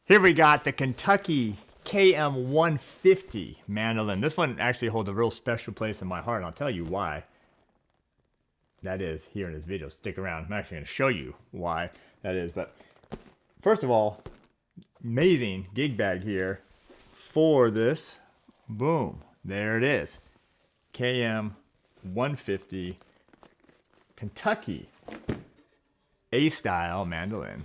Here we got the Kentucky KM-150 mandolin. This one actually holds a real special place in my heart, and I'll tell you why. That is here in this video. Stick around. I'm actually going to show you why that is. But first of all, amazing gig bag here for this. Boom. There it is. KM-150 Kentucky A-style mandolin.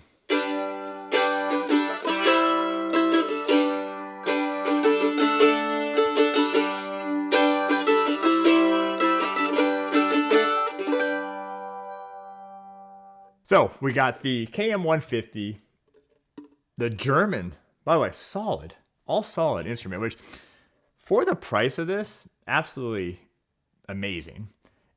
So we got the KM-150, the German, by the way, solid, all solid instrument, which for the price of this, absolutely amazing.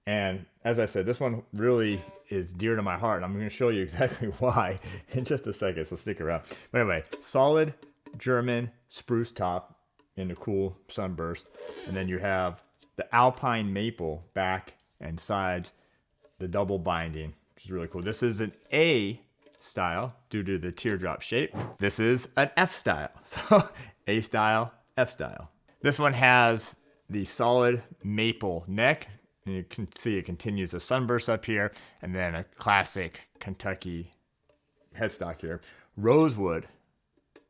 And as I said, this one really is dear to my heart, and I'm going to show you exactly why in just a second, so stick around. But anyway, solid German spruce top in the cool sunburst, and then you have the Alpine maple back and sides, the double binding, which is really cool. This is an A style due to the teardrop shape. This is an F style. So A style, F style. This one has the solid maple neck. And you can see it continues a sunburst up here. And then a classic Kentucky headstock here. Rosewood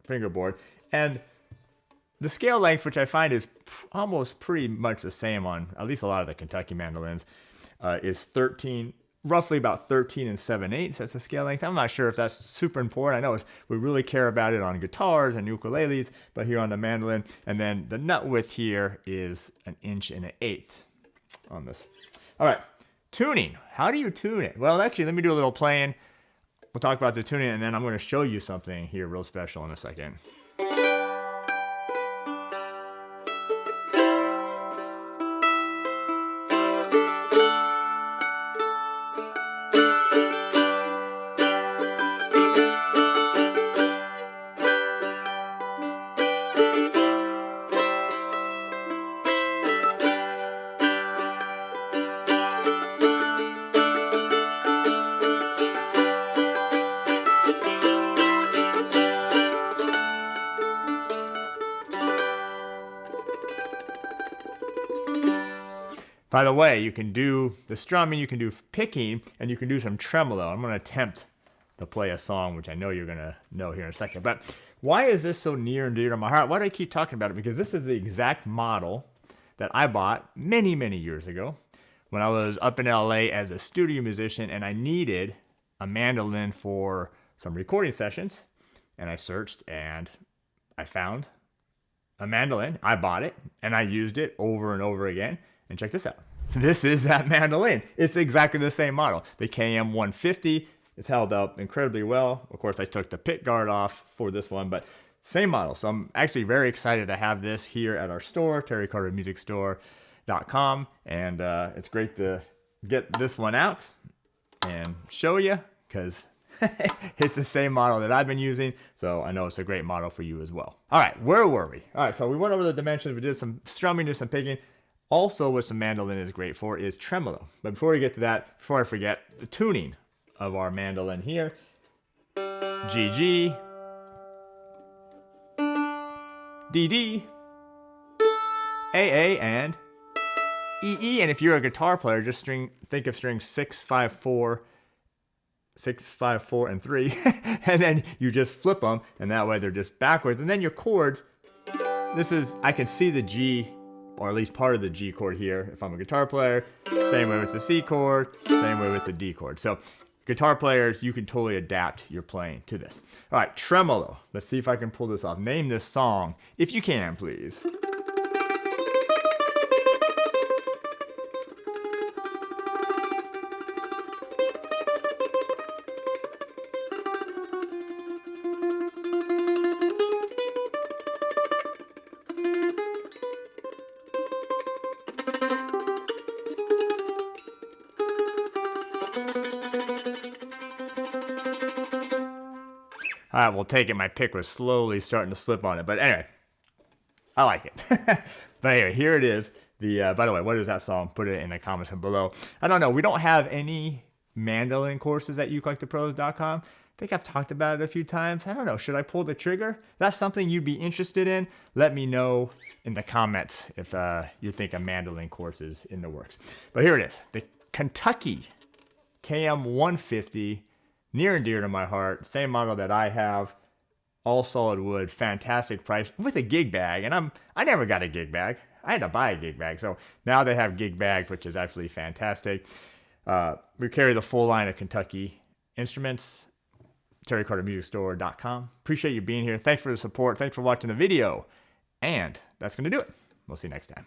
fingerboard. And the scale length, which I find is almost pretty much the same on at least a lot of the Kentucky mandolins, is 13. Roughly about 13 7/8. That's the scale length. I'm not sure if that's super important. I know we really care about it on guitars and ukuleles, but here on the mandolin. And then the nut width here is 1 1/8 on this. All right, tuning. How do you tune it? Well, actually, let me do a little playing. We'll talk about the tuning, and then I'm going to show you something here real special in a second. By the way, you can do the strumming, you can do picking, and you can do some tremolo. I'm going to attempt to play a song, which I know you're going to know here in a second. But why is this so near and dear to my heart? Why do I keep talking about it? Because this is the exact model that I bought many, many years ago when I was up in LA as a studio musician, and I needed a mandolin for some recording sessions. And I searched, and I found a mandolin. I bought it, and I used it over and over again. And check this out. This is that mandolin. It's exactly the same model. The KM-150 is held up incredibly well. Of course, I took the pick guard off for this one, but same model. So I'm actually very excited to have this here at our store, terrycartermusicstore.com. And it's great to get this one out and show you because it's the same model that I've been using. So I know it's a great model for you as well. All right, where were we? All right, so we went over the dimensions. We did some strumming, did some picking. Also, what some mandolin is great for is tremolo. But before we get to that, before I forget, the tuning of our mandolin here. GG, DD, AA, and EE. And if you're a guitar player, just think of strings 6, 5, 4, 6, 5, 4, and 3. And then you just flip them, and that way they're just backwards. And then your chords, I can see the G, or at least part of the G chord here if I'm a guitar player. Same way with the C chord, same way with the D chord. So guitar players, you can totally adapt your playing to this. All right, tremolo. Let's see if I can pull this off. Name this song, if you can, please. All right, we'll take it. My pick was slowly starting to slip on it. But anyway, I like it. But anyway, here it is. By the way, what is that song? Put it in the comments below. I don't know. We don't have any mandolin courses at ucollectthepros.com. think I've talked about it a few times. I don't know. Should I pull the trigger? If that's something you'd be interested in, let me know in the comments if you think a mandolin course is in the works. But here it is. The Kentucky KM-150, near and dear to my heart. Same model that I have. All solid wood, fantastic price with a gig bag. And I never got a gig bag. I had to buy a gig bag. So now they have gig bags, which is absolutely fantastic. We carry the full line of Kentucky instruments. TerryCarterMusicStore.com. Appreciate you being here. Thanks for the support. Thanks for watching the video. And that's going to do it. We'll see you next time.